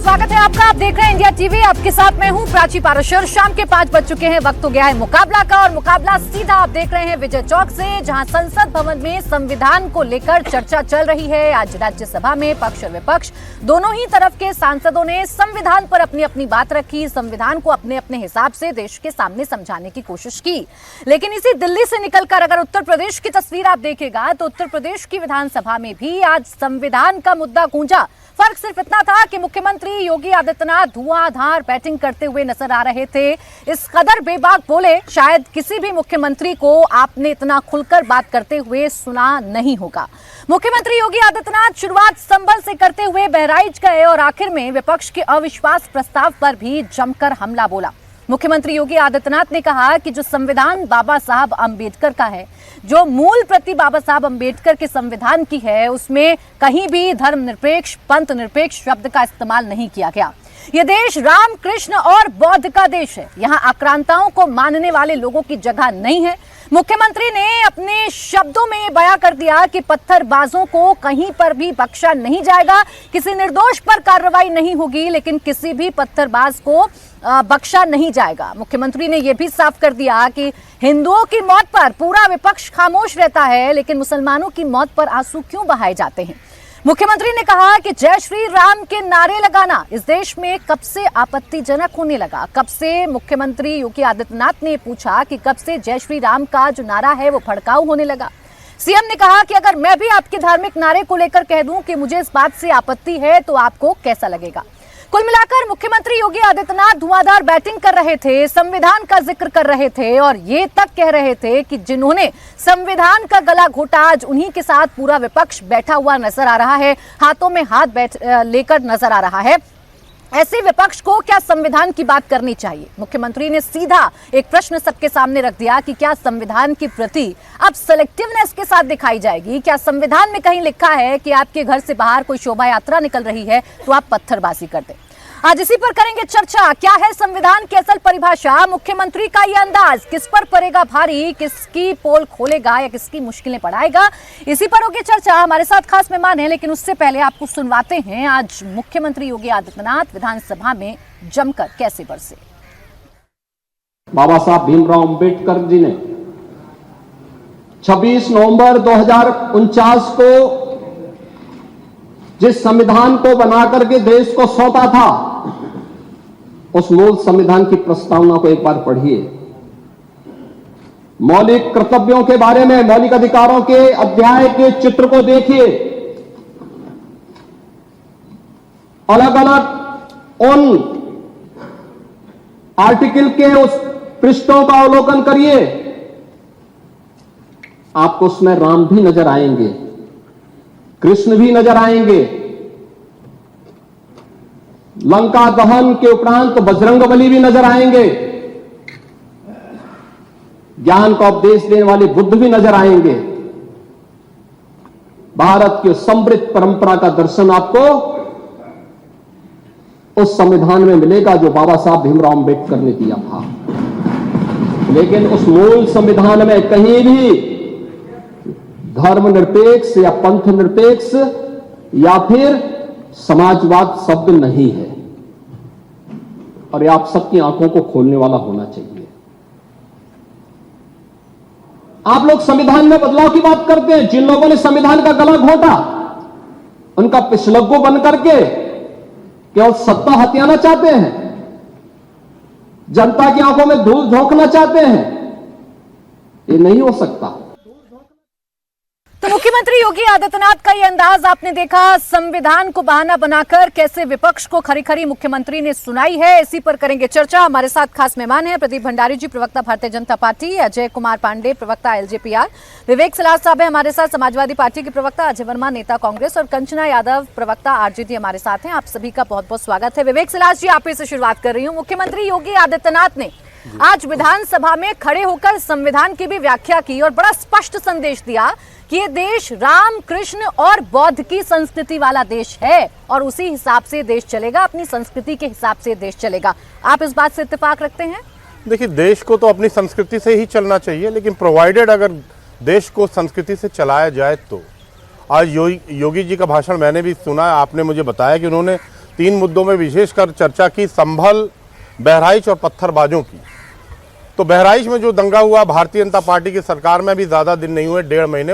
स्वागत है आपका। आप देख रहे हैं इंडिया टीवी। आपके साथ मैं हूं प्राची पाराशर। शाम के 5 बज चुके हैं। वक्त हो गया है मुकाबला का, और मुकाबला सीधा आप देख रहे हैं विजय चौक से, जहां संसद भवन में संविधान को लेकर चर्चा चल रही है। आज राज्यसभा में पक्ष और विपक्ष दोनों ही तरफ के सांसदों ने संविधान पर अपनी अपनी बात रखी, संविधान को अपने अपने हिसाब से देश के सामने समझाने की कोशिश की। लेकिन इसी दिल्ली से निकलकर अगर उत्तर प्रदेश की तस्वीर आप देखेगा तो उत्तर प्रदेश की विधानसभा में भी आज संविधान का मुद्दा गूंजा। फर्क सिर्फ इतना था कि मुख्यमंत्री योगी आदित्यनाथ धुआंधार बैटिंग करते हुए नजर आ रहे थे। इस कदर बेबाक बोले, शायद किसी भी मुख्यमंत्री को आपने इतना खुलकर बात करते हुए सुना नहीं होगा। मुख्यमंत्री योगी आदित्यनाथ शुरुआत संभल से करते हुए बहराइच गए और आखिर में विपक्ष के अविश्वास प्रस्ताव पर भी जमकर हमला बोला। मुख्यमंत्री योगी आदित्यनाथ ने कहा कि जो संविधान बाबा साहब अंबेडकर का है, जो मूल प्रति बाबा साहब अंबेडकर के संविधान की है, उसमें कहीं भी धर्मनिरपेक्ष, पंथ निरपेक्ष शब्द का इस्तेमाल नहीं किया गया। यह देश राम, कृष्ण और बौद्ध का देश है। यहां आक्रांताओं को मानने वाले लोगों की जगह नहीं है। मुख्यमंत्री ने अपने शब्दों में यह बयां कर दिया कि पत्थरबाजों को कहीं पर भी बख्शा नहीं जाएगा, किसी निर्दोष पर कार्रवाई नहीं होगी, लेकिन किसी भी पत्थरबाज को बख्शा नहीं जाएगा। मुख्यमंत्री ने यह भी साफ कर दिया कि हिंदुओं की मौत पर पूरा विपक्ष खामोश रहता है, लेकिन मुसलमानों की मौत पर आंसू क्यों बहाए जाते हैं। मुख्यमंत्री ने कहा कि जय श्री राम के नारे लगाना इस देश में कब से आपत्तिजनक होने लगा। कब से, मुख्यमंत्री योगी आदित्यनाथ ने पूछा कि कब से जय श्री राम का जो नारा है वो भड़काऊ होने लगा। सीएम ने कहा कि अगर मैं भी आपके धार्मिक नारे को लेकर कह दूं कि मुझे इस बात से आपत्ति है तो आपको कैसा लगेगा। कुल मिलाकर मुख्यमंत्री योगी आदित्यनाथ धुआंधार बैटिंग कर रहे थे, संविधान का जिक्र कर रहे थे और ये तक कह रहे थे कि जिन्होंने संविधान का गला घोटा, आज उन्हीं के साथ पूरा विपक्ष बैठा हुआ नजर आ रहा है, हाथों में हाथ लेकर नजर आ रहा है। ऐसे विपक्ष को क्या संविधान की बात करनी चाहिए? मुख्यमंत्री ने सीधा एक प्रश्न सबके सामने रख दिया कि क्या संविधान की प्रति अब सेलेक्टिवनेस के साथ दिखाई जाएगी? क्या संविधान में कहीं लिखा है कि आपके घर से बाहर कोई शोभा यात्रा निकल रही है तो आप पत्थरबाजी कर दें? आज इसी पर करेंगे चर्चा। क्या है संविधान की असल परिभाषा? मुख्यमंत्री का ये अंदाज किस पर पड़ेगा भारी, किसकी पोल खोलेगा या किसकी मुश्किलें बढ़ाएगा? इसी पर होगी चर्चा। हमारे साथ खास मेहमान हैं, लेकिन उससे पहले आपको सुनवाते हैं आज मुख्यमंत्री योगी आदित्यनाथ विधानसभा में जमकर कैसे बरसे। बाबा साहब भीमराव अंबेडकर जी ने 26 नवंबर 2049 को जिस संविधान को बनाकर के देश को सौंपा था, उस मूल संविधान की प्रस्तावना को एक बार पढ़िए। मौलिक कर्तव्यों के बारे में, मौलिक अधिकारों के अध्याय के चित्र को देखिए। अलग अलग उन आर्टिकल के उस पृष्ठों का अवलोकन करिए। आपको उसमें राम भी नजर आएंगे, कृष्ण भी नजर आएंगे। लंका दहन के उपरांत बजरंगबली भी नजर आएंगे। ज्ञान का उपदेश देने वाले बुद्ध भी नजर आएंगे। भारत की समृद्ध परंपरा का दर्शन आपको उस संविधान में मिलेगा जो बाबा साहब भीमराव अंबेडकर ने दिया था। लेकिन उस मूल संविधान में कहीं भी धर्मनिरपेक्ष या पंथ निरपेक्ष या फिर समाजवाद शब्द नहीं है, और ये आप सबकी आंखों को खोलने वाला होना चाहिए। आप लोग संविधान में बदलाव की बात करते हैं। जिन लोगों ने संविधान का गला घोटा, उनका पिछलग्गू बन करके केवल सत्ता हथियाना चाहते हैं, जनता की आंखों में धूल झोंकना चाहते हैं। ये नहीं हो सकता। तो मुख्यमंत्री योगी आदित्यनाथ का ये अंदाज आपने देखा, संविधान को बहाना बनाकर कैसे विपक्ष को खरी खरी मुख्यमंत्री ने सुनाई है। इसी पर करेंगे चर्चा। हमारे साथ खास मेहमान हैं प्रदीप भंडारी जी, प्रवक्ता भारतीय जनता पार्टी, अजय कुमार पांडे, प्रवक्ता एलजेपीआर, विवेक सिलाज साहब है हमारे साथ, समाजवादी पार्टी के प्रवक्ता, अजय वर्मा नेता कांग्रेस, और कंचना यादव प्रवक्ता आरजेडी हमारे साथ हैं। आप सभी का बहुत बहुत स्वागत है। विवेक सिलाज जी, आप ही से शुरुआत कर रही हूँ। मुख्यमंत्री योगी आदित्यनाथ ने आज विधानसभा में खड़े होकर संविधान की भी व्याख्या की और बड़ा स्पष्ट संदेश दिया कि ये देश राम, कृष्ण और बौद्ध की संस्कृति वाला देश है और उसी हिसाब से देश चलेगा, अपनी संस्कृति के हिसाब से देश चलेगा। आप इस बात से इत्तेफाक रखते हैं? देखिए, देश को तो अपनी संस्कृति से ही चलना चाहिए, लेकिन प्रोवाइडेड अगर देश को संस्कृति से चलाया जाए तो। आज योगी जी का भाषण मैंने भी सुना, आपने मुझे बताया कि उन्होंने 3 मुद्दों में विशेषकर चर्चा की, संभल, बहराइच और पत्थरबाजों की। तो बहराइच में जो दंगा हुआ, भारतीय जनता पार्टी की सरकार में भी ज़्यादा दिन नहीं हुए, 1.5 महीने,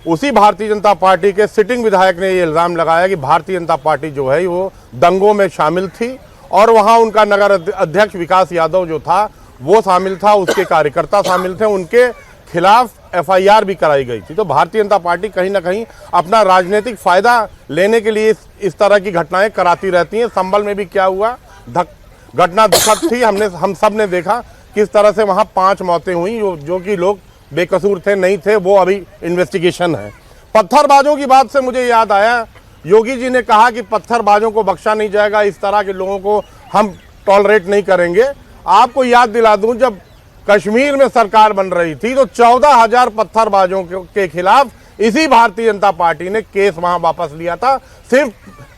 उसी भारतीय जनता पार्टी के सिटिंग विधायक ने ये इल्ज़ाम लगाया कि भारतीय जनता पार्टी जो है वो दंगों में शामिल थी और वहाँ उनका नगर अध्यक्ष विकास यादव जो था वो शामिल था, उसके कार्यकर्ता शामिल थे, उनके खिलाफ FIR भी कराई गई थी। तो भारतीय जनता पार्टी कहीं ना कहीं अपना राजनीतिक फायदा लेने के लिए इस तरह की घटनाएं कराती रहती हैं। संभल में भी क्या हुआ, घटना दुखद थी, हम सब ने देखा किस तरह से वहाँ 5 मौतें हुई, जो कि लोग बेकसूर थे, नहीं थे, वो अभी इन्वेस्टिगेशन है। पत्थरबाजों की बात से मुझे याद आया, योगी जी ने कहा कि पत्थरबाजों को बख्शा नहीं जाएगा, इस तरह के लोगों को हम टॉलरेट नहीं करेंगे। आपको याद दिला दूं, जब कश्मीर में सरकार बन रही थी तो 14,000 पत्थरबाजों के खिलाफ इसी भारतीय जनता पार्टी ने केस वहां वापस लिया था, सिर्फ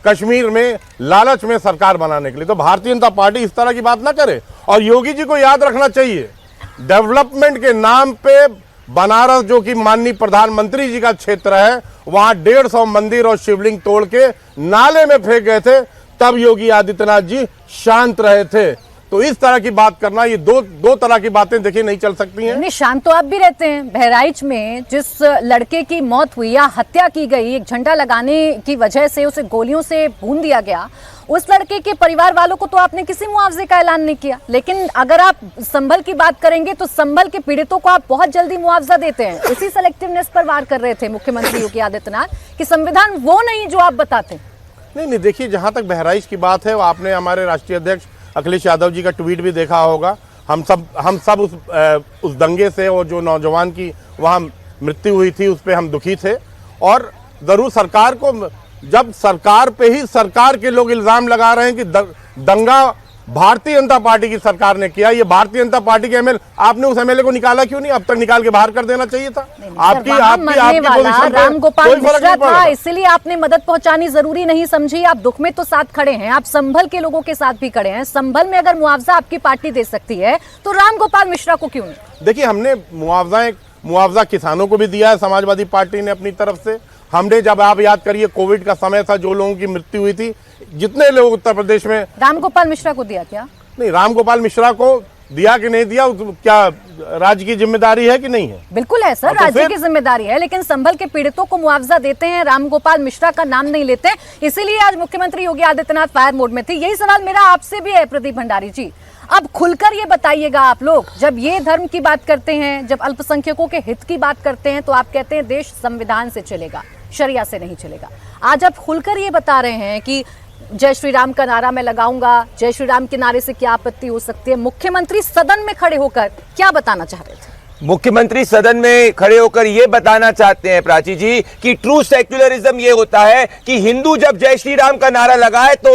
कश्मीर में लालच में सरकार बनाने के लिए। तो भारतीय जनता पार्टी इस तरह की बात ना करे। और योगी जी को याद रखना चाहिए, डेवलपमेंट के नाम पे बनारस, जो कि माननीय प्रधानमंत्री जी का क्षेत्र है, वहां 150 मंदिर और शिवलिंग तोड़ के नाले में फेंक गए थे, तब योगी आदित्यनाथ जी शांत रहे थे। तो इस तरह की बात करना, ये दो तरह की बातें देखिए नहीं चल सकती हैं। नहीं, शांत तो आप भी रहते हैं। बहराइच में जिस लड़के की मौत हुई या हत्या की गई, एक झंडा लगाने की वजह से उसे गोलियों से भून दिया गया, उस लड़के के परिवार वालों को तो आपने किसी मुआवजे का ऐलान नहीं किया। लेकिन अगर आप संभल की बात करेंगे तो संभल के पीड़ितों को आप बहुत जल्दी मुआवजा देते हैं। इसी सेलेक्टिवनेस पर वार कर रहे थे मुख्यमंत्री योगी आदित्यनाथ कि संविधान वो नहीं जो आप बताते। नहीं, देखिए, जहां तक बहराइच की बात है, आपने हमारे राष्ट्रीय अध्यक्ष अखिलेश यादव जी का ट्वीट भी देखा होगा। हम सब उस दंगे से और जो नौजवान की वहाँ मृत्यु हुई थी उस पर हम दुखी थे। और जरूर सरकार को, जब सरकार पे ही सरकार के लोग इल्जाम लगा रहे हैं कि दंगा भारतीय जनता पार्टी की सरकार ने किया, ये भारतीय जनता पार्टी के एमएलए, आपने उस एमएलए को निकाला क्यों नहीं? अब तक निकाल के बाहर कर देना चाहिए था। आपकी राम गोपाल मिश्रा था, इसलिए आपने मदद पहुंचानी जरूरी नहीं समझी। आप दुख में तो साथ खड़े हैं, आप संभल के लोगों के साथ भी खड़े हैं। संभल में अगर मुआवजा आपकी पार्टी दे सकती है तो राम गोपाल मिश्रा को क्यों नहीं? देखिए, हमने मुआवजा किसानों को भी दिया है, समाजवादी पार्टी ने अपनी तरफ से। हमने, जब आप याद करिए, कोविड का समय था, जो लोगों की मृत्यु हुई थी, जितने लोग उत्तर प्रदेश में, राम गोपाल मिश्रा को दिया क्या? नहीं, राम गोपाल मिश्रा को दिया कि नहीं दिया, क्या राज्य की जिम्मेदारी है कि नहीं है? बिल्कुल है सर, राज्य की जिम्मेदारी है, लेकिन संभल के पीड़ितों को मुआवजा देते हैं, राम गोपाल मिश्रा का नाम नहीं लेते। इसीलिए आज मुख्यमंत्री योगी आदित्यनाथ फायर मोड में थे। यही सवाल मेरा आपसे भी है प्रदीप भंडारी जी, अब खुलकर ये बताइएगा आप लोग, जब ये धर्म की बात करते हैं, जब अल्पसंख्यकों के हित की बात करते हैं, तो आप कहते हैं देश संविधान से चलेगा, शरिया से नहीं चलेगा। आज आप खुलकर ये बता रहे हैं कि जय श्री राम का नारा मैं लगाऊंगा, जय श्री राम के नारे से क्या आपत्ति हो सकती है? मुख्यमंत्री सदन में खड़े होकर क्या बताना चाह रहे थे? मुख्यमंत्री सदन में खड़े होकर यह बताना चाहते हैं प्राची जी कि ट्रू सेक्युलरिज्म ये होता है कि हिंदू जब जय श्री राम का नारा लगाए तो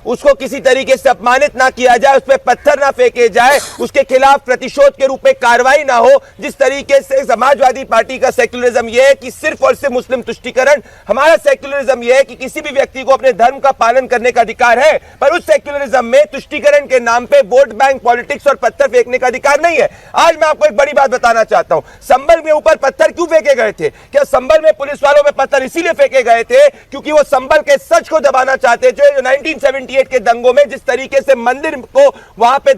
उसको किसी तरीके से अपमानित ना किया जाए, उस पर पत्थर ना फेंके जाए, उसके खिलाफ प्रतिशोध के रूप में कार्रवाई ना हो। जिस तरीके से समाजवादी पार्टी का सेक्युलरिज्म यह है कि सिर्फ और सिर्फ मुस्लिम तुष्टीकरण, हमारा सेक्युलरिज्म यह है कि किसी भी व्यक्ति को अपने धर्म का पालन करने का अधिकार है, पर उस सेक्युलरिज्म में तुष्टीकरण के नाम पे वोट बैंक पॉलिटिक्स और पत्थर फेंकने का अधिकार नहीं है। आज मैं आपको एक बड़ी बात बताना चाहता हूं, संभल में ऊपर पत्थर क्यों फेंके गए थे? क्या संभल में पुलिस वालों में पत्थर इसीलिए फेंके गए थे क्योंकि वो संभल के सच को दबाना चाहते थे? जो 1978 के दंगों में जिस तरीके से मंदिर को वहां पे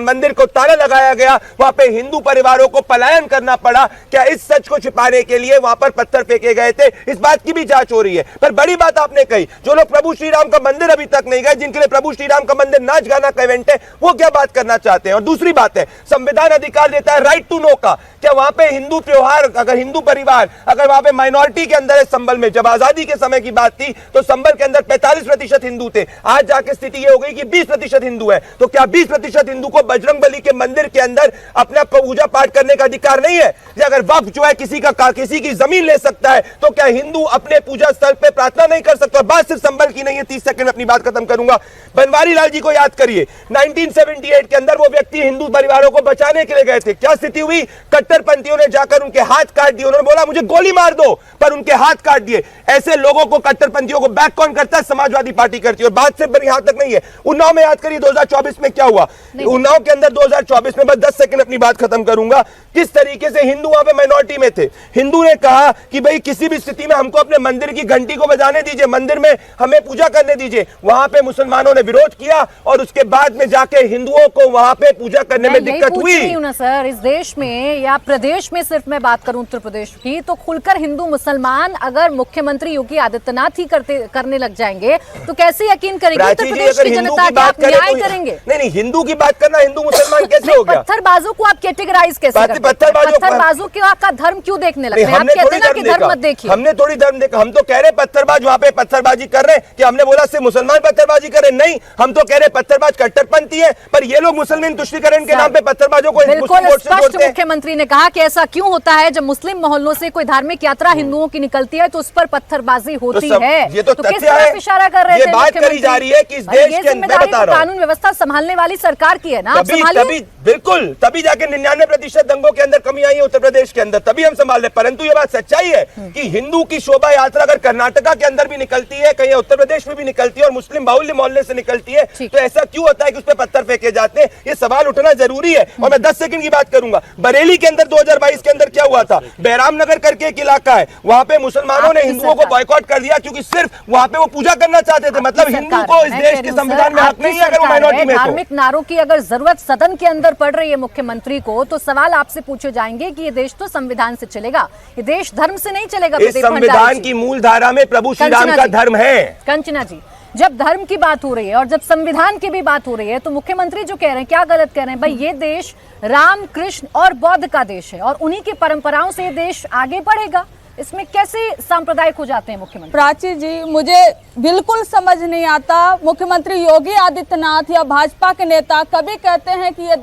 मंदिर को ताला लगाया गया, वहां पे हिंदू परिवारों को पलायन करना पड़ा, क्या इस सच को छिपाने के लिए वहां पर पत्थर फेंके गए थे? इस बात की भी जांच हो रही है। पर बड़ी बात आपने कही, जो लोग प्रभु श्री राम का मंदिर अभी तक नहीं गए, जिनके लिए प्रभु श्री राम का मंदिर नाच गाना का इवेंट है, वो क्या बात करना चाहते हैं? और दूसरी बात है, संविधान अधिकार देता है राइट टू नो का, क्या वहां पे हिंदू त्योहार, अगर हिंदू परिवार, अगर वहां पे माइनॉरिटी के अंदर है संभल में, जब आजादी के समय की बात थी तो संभल के अंदर 45% हिंदू थे, आज जाके स्थिति ये हो गई कि 20% हिंदू है, तो क्या 20% हिंदू को बजरंगबली के मंदिर के अंदर अपना पूजा पाठ करने का अधिकार नहीं है? अगर वक्फ जो है किसी की जमीन ले सकता है, तो क्या हिंदू अपने पूजा स्थल पे प्रार्थना नहीं कर सकता? बात सिर्फ संभल की नहीं है, 30 सेकंड में अपनी बात खत्म करूंगा। बनवारी लाल जी को याद करिए, 1978 के अंदर वो व्यक्ति हिंदू परिवारों को बचाने के लिए गए थे, क्या स्थिति हुई? कट्टरपंथियों ने जाकर उनके हाथ काट दिए, उन्होंने बोला मुझे गोली मार दो, पर उनके हाथ काट दिए। ऐसे लोगों को, कट्टरपंथियों को बैक कौन करता है? समाजवादी पार्टी करती है। और बात सिर्फ यहां तक नहीं है, उन्नाव में याद करिए 2024 में क्या हुआ। उन्नाव के अंदर 2024 में, बस 10 सेकंड अपनी बात खत्म करूंगा, किस तरीके से हिंदू वहां पे माइनॉरिटी में थे। हिंदू ने कहा कि भाई किसी भी स्थिति में हमको अपने मंदिर की घंटी को बजाने दीजिए, मंदिर में हमें पूजा करने दीजिए। वहां पे मुसलमानों ने विरोध किया और उसके बाद में जाके हिंदुओं को वहां पे पूजा करने में दिक्कत हुई। ना सर, इस देश में या प्रदेश में सिर्फ मैं बात करूं उत्तर प्रदेश की, तो खुलकर हिंदू मुसलमान अगर मुख्यमंत्री योगी आदित्यनाथ ही करने लग जाएंगे तो कैसे यकीन करेंगे उत्तर प्रदेश की जनता कि आप न्याय करेंगे? नहीं, हिंदू की बात करना हिंदू मुसलमान कैसे हो गया? पत्थरबाजों को आप कैटेगराइज कैसे करते हैं? पत्थरबाजों का धर्म क्यों देखने लगते हैं? आप कहते हैं ना कि धर्म मत देखिए। हमने थोड़ी धर्म देखा, हम तो कह रहे पत्थरबाज वहां पे पत्थरबाजी कर रहे हैं कि हमने बोला सिर्फ मुसलमान पत्थरबाजी कर रहे? नहीं, हम तो कह रहे पत्थरबाज कट्टरपंथी है, पर ये लोग मुसलमान तुष्टीकरण के नाम पे पत्थरबाजों को बिल्कुल स्पष्ट मुख्यमंत्री ने कहा कि ऐसा क्यों होता है जब मुस्लिम मोहल्लों से कोई धार्मिक यात्रा हिंदुओं की निकलती है तो उस पर पत्थरबाजी होती है। ये तो किस तरफ इशारा कर रहे थे? ये बात करी जा रही है कि इस देश के अंदर, मैं बता रहा हूं, कानून व्यवस्था संभालने वाली सरकार की है ना, आप संभालिए। बिल्कुल, तभी जाके 99% दंगों के अंदर कमी आई है उत्तर प्रदेश के अंदर, तभी हम संभाल रहे। परंतु ये बात सच्चाई है कि हिंदू की शोभा यात्रा अगर कर्नाटका के अंदर भी निकलती है, कहीं उत्तर प्रदेश में भी निकलती है और मुस्लिम बाहुल्य मोहल्ले से निकलती है, तो ऐसा क्यों होता है कि उस पर पत्थर फेंके जाते हैं? ये सवाल उठना जरूरी है। और मैं 10 सेकंड की बात करूंगा, बरेली के अंदर 2022 के अंदर क्या हुआ था? बैराम नगर करके एक इलाका है, वहां पे मुसलमानों ने हिंदुओं को बॉयकॉट कर दिया क्योंकि सिर्फ वहां पे वो पूजा करना चाहते थे। मतलब हिंदू को इस देश के संविधान में हक नहीं है अगर वो माइनॉरिटी में। धार्मिक नारों की अगर जरूरत सदन के अंदर पड़ रही है मुख्यमंत्री को, तो सवाल आपसे पूछे जाएंगे कि ये देश तो संविधान से चलेगा, ये देश धर्म से नहीं चलेगा। इस संविधान की मूल धारा में प्रभु श्री राम का धर्म है। कंचना जी, जब धर्म की बात हो रही है और जब संविधान की भी बात हो रही है, तो मुख्यमंत्री जो कह रहे हैं क्या गलत कह रहे हैं? भाई ये देश राम, कृष्ण और बौद्ध का देश है और उन्हीं की परंपराओं से ये देश आगे बढ़ेगा, इसमें कैसे सांप्रदायिक हो जाते हैं मुख्यमंत्री? प्राची जी, मुझे बिल्कुल समझ नहीं आता। मुख्यमंत्री योगी आदित्यनाथ या भाजपा के नेता कभी कहते हैं कि ये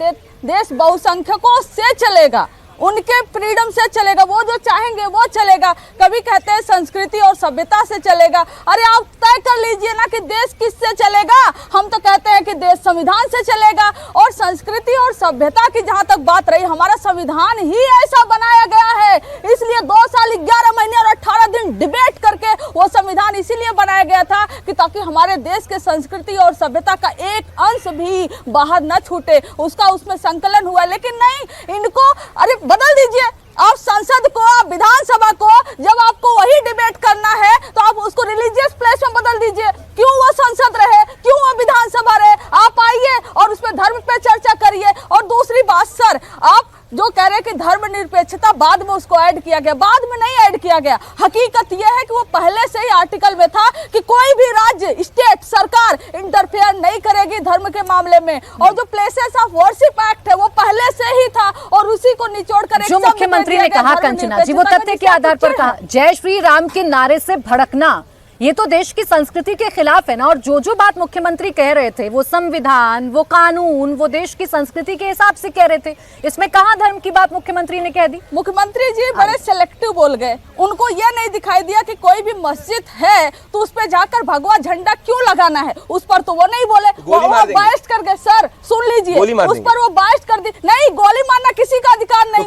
देश बहुसंख्यकों से चलेगा, उनके फ्रीडम से चलेगा, वो जो चाहेंगे वो चलेगा। कभी कहते हैं संस्कृति और सभ्यता से चलेगा। अरे आप तय कर लीजिए ना कि देश किससे चलेगा। हम तो कहते हैं कि देश संविधान से चलेगा। और संस्कृति और सभ्यता की जहां तक बात रही, हमारा संविधान ही ऐसा बनाया गया है, इसलिए 2 साल 11 महीने और 18 दिन डिबेट करके वो संविधान इसीलिए बनाया गया था कि ताकि हमारे देश के संस्कृति और सभ्यता का एक अंश भी बाहर न छूटे, उसका उसमें संकलन हुआ। लेकिन नहीं, इनको अरे बदल दीजिए आप संसद को, आप विधानसभा को। जब आपको वही डिबेट करना है तो आप उसको रिलीजियस प्लेस में बदल दीजिए। क्यों वो संसद रहे, क्यों वो विधानसभा रहे? आप आइए और उसमें धर्म पे चर्चा करिए। और दूसरी बात सर, आप जो कह रहे हैं कि धर्मनिरपेक्षता बाद में उसको ऐड किया गया, बाद में नहीं ऐड किया गया। हकीकत यह है कि वो पहले से ही आर्टिकल में था कि कोई भी राज्य, स्टेट, सरकार इंटरफेयर नहीं करेगी धर्म के मामले में। और जो प्लेसेस ऑफ वर्शिप एक्ट है वो पहले से ही था और उसी को निचोड़ कर जो मुख्यमंत्री ने कहा कंचना जी, वो तथ्य के आधार पर कहा जय श्री राम के नारे से भड़कना ये तो देश की संस्कृति के खिलाफ है ना। और जो बात मुख्यमंत्री कह रहे थे वो संविधान, वो कानून, वो देश की संस्कृति के हिसाब से कह रहे थे। इसमें कहां धर्म की बात मुख्यमंत्री ने कह दी? मुख्यमंत्री जी बड़े सेलेक्टिव बोल गए। उनको यह नहीं दिखाई दिया कि कोई भी मस्जिद है तो उस पर जाकर भगवा झंडा क्यों लगाना है, उस पर तो वो नहीं बोले। वो बाइस्ट कर गए सर, सुन लीजिए, उस पर वो बाइस्ट कर दी। नहीं, गोली मारना किसी का अधिकार नहीं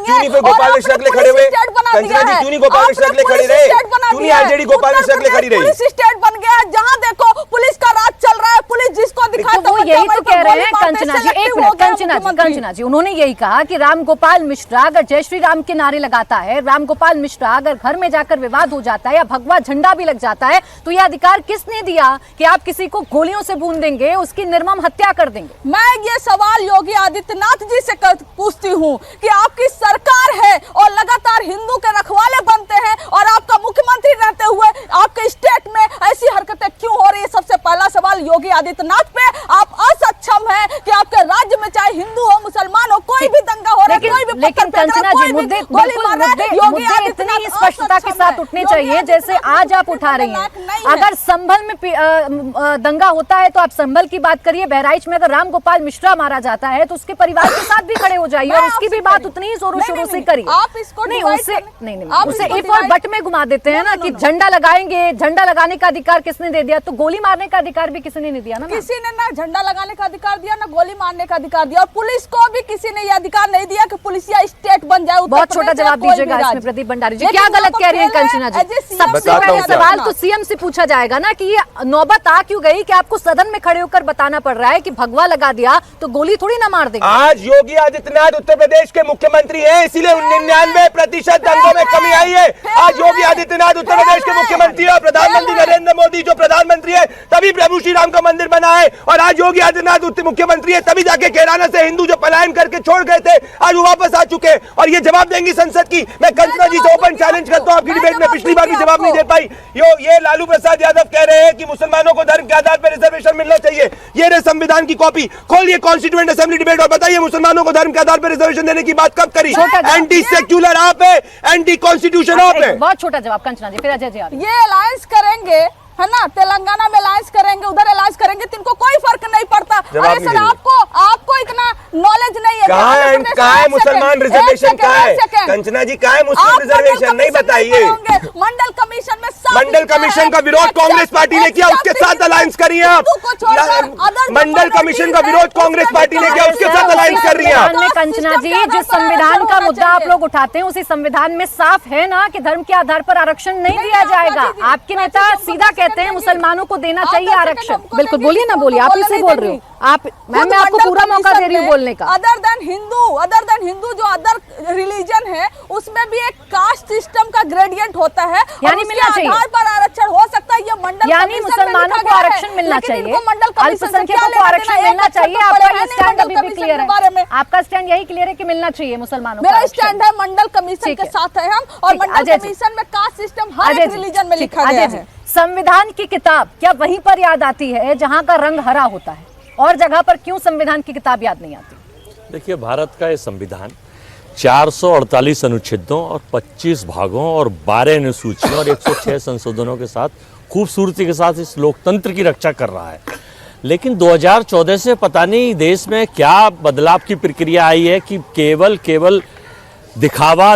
है। स्टेट बन गया है जहां देखो पुलिस का राज चल रहा है। पुलिस जिसको दिखाता वो यही तो कह रहे हैं कंचना जी, एक मिनट कंचना जी, उन्होंने यही कहा कि राम गोपाल मिश्रा अगर जय श्री राम के नारे लगाता है, राम गोपाल मिश्रा अगर घर में जाकर विवाद हो जाता है या भगवा झंडा भी लग जाता है, तो यह अधिकार किसने दिया कि आप किसी को गोलियों से भून देंगे, उसकी निर्मम हत्या कर देंगे? मैं ये सवाल योगी आदित्यनाथ जी से पूछती हूँ कि आपकी सरकार है और लगातार हिंदू के रखवाले बनते हैं और आपका मुख्यमंत्री रहते हुए आपके स्टेट में ऐसी हरकतें क्यों हो रही है? सबसे पहला सवाल योगी आदित्यनाथ पे। आप असक्षम हैं कि आपके राज्य में चाहे हिंदू हो, मुसलमान हो, कोई भी दंगा हो रहा है, कोई भी लेकिन कंचना जी, मुद्दे इतनी स्पष्टता के साथ उठने चाहिए जैसे आज आप उठा रही हैं। अगर संभल में दंगा होता है तो आप संभल की बात करिए, बहराइच में अगर राम गोपाल मिश्रा मारा जाता है तो उसके परिवार के साथ भी खड़े हो जाइए और उसकी भी बात उतनी ही जोरों शोरों से करिए। आप इसको नहीं, उसे एक और बट में घुमा देते हैं ना कि झंडा लगाएंगे, झंडा लगाने का अधिकार किसने दे दिया? तो गोली मारने का अधिकार भी किसी ने नहीं दिया ना। किसी ने ना झंडा लगाने का अधिकार दिया, ना गोली मारने का अधिकार दिया। और पुलिस को भी किसी ने यह अधिकार नहीं दिया कि पुलिस या स्टेट बन जाए। बहुत छोटा जवाब दीजिएगा इसमें प्रदीप भंडारी जी, क्या गलत कह रही हैं कंचना जी। सबसे बताता पहले हूं क्या। सवाल तो सीएम से पूछा जाएगा ना कि ये नौबत आ क्यों गई कि आपको सदन में खड़े होकर बताना पड़ रहा है कि भगवा लगा दिया तो गोली थोड़ी ना मार देंगे। आज योगी आदित्यनाथ उत्तर प्रदेश के मुख्यमंत्री हैं, इसीलिए 99% दंगों में कमी आई है। आज योगी आदित्यनाथ उत्तर प्रदेश के मुख्यमंत्री और प्रधानमंत्री नरेंद्र मोदी जो प्रधानमंत्री है तभी प्रभु श्री राम का मंदिर बना है। और आज योगी आदित्यनाथ उत्तर मुख्यमंत्री है तभी जाके कैराना से हिंदू जो पलायन करके छोड़ गए थे आज वो वापस आ चुके हैं और ये जवाब देंगी संसद की। मैं कंचना जी से ओपन चैलेंज करता हूं, आपकी डिबेट में पिछली बार भी जवाब नहीं दे पाई। ये लालू प्रसाद यादव कह रहे हैं कि मुसलमानों को धर्म के आधार पर रिजर्वेशन मिलना चाहिए। ये रहे संविधान की कॉपी, खोलिए कॉन्स्टिट्यूएंट असेंबली डिबेट और बताइए मुसलमानों को धर्म के आधार पर रिजर्वेशन देने की बात कब करी? एंटी सेक्युलर आप है, एंटी कॉन्स्टिट्यूशन आप है। बहुत छोटा जवाब कंचना जी, फिर अजय जी। ये अलायंस करेंगे है ना, तेलंगाना में अलायंस करेंगे, उधर अलायंस करेंगे, तिनको कोई फर्क नहीं पड़ता। अरे सर आपको इतना नॉलेज नहीं है। कहाँ है मुसलमान रिजर्वेशन? कहाँ है कंचना जी? कहाँ है मुस्लिम रिजर्वेशन? नहीं बताइए। मंडल कमीशन में मंडल कमीशन का विरोध कांग्रेस पार्टी ने किया, उसके साथ अलायंस करिए आप। मंडल कमीशन का विरोध कांग्रेस पार्टी ने किया, उसके साथ अलायंस कर रही है आप। कंचना जी, जिस संविधान का मुद्दा आप लोग उठाते हैं उसी संविधान में साफ है ना कि धर्म के आधार पर आरक्षण नहीं दिया जाएगा। आपके नेता सीधा कहते हैं मुसलमानों को देना चाहिए आरक्षण। बिल्कुल बोलिए ना, बोलिए, आप इससे बोल रहे हो। आप मैं आपको पूरा मौका दे रही हूँ बोलने का। अदर देन हिंदू जो अदर रिलीजन है उसमें भी एक कास्ट सिस्टम का ग्रेडियंट होता है, यानी मिलना चाहिए। आधार पर आरक्षण हो सकता है। ये मंडल यानी मुसलमानों को आरक्षण मिलना चाहिए, अल्पसंख्यकों को आरक्षण मिलना चाहिए। आपका ये स्टैंड अभी भी क्लियर है? आपका स्टैंड यही क्लियर है कि मिलना चाहिए मुसलमानों को? मेरा स्टैंड है मंडल कमीशन के साथ है हम, और मंडल कमीशन में कास्ट सिस्टम हर एक रिलीजन में लिखा गया है। संविधान की किताब क्या वहीं पर याद आती है जहां का रंग हरा होता है, और जगह पर क्यों संविधान की किताब याद नहीं आती? देखिए, भारत का ये संविधान 448 अनुच्छेदों और 25 भागों और 12 अनुसूचियों और 106 संशोधनों के साथ खूबसूरती के साथ इस लोकतंत्र की रक्षा कर रहा है। लेकिन 2014 से पता नहीं देश में क्या बदलाव की प्रक्रिया आई है कि केवल दिखावा